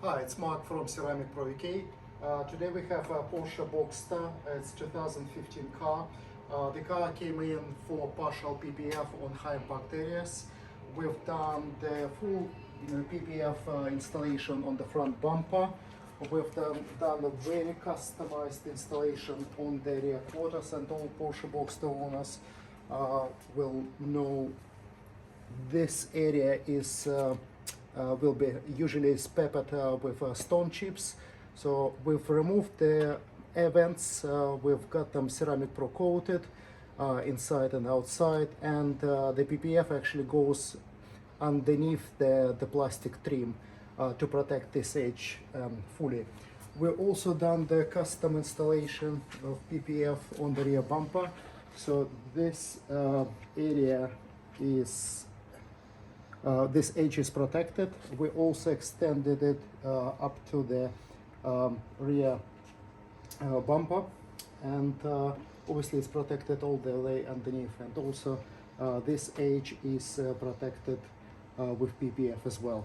Hi, it's Mark from Ceramic Pro UK. Today we have a Porsche Boxter. It's 2015 car. The car came in for partial PPF on high impact areas. We've done the full PPF installation on the front bumper. We've done a very customized installation on the rear quarters, and all Porsche Boxster owners will know this area is will be usually peppered with stone chips. So we've removed the vents, we've got them Ceramic Pro coated inside and outside, and the PPF actually goes underneath the plastic trim to protect this edge fully. We've also done the custom installation of PPF on the rear bumper. So this area is this edge is protected. We also extended it up to the rear bumper, and obviously it's protected all the way underneath, and also this edge is protected with PPF as well.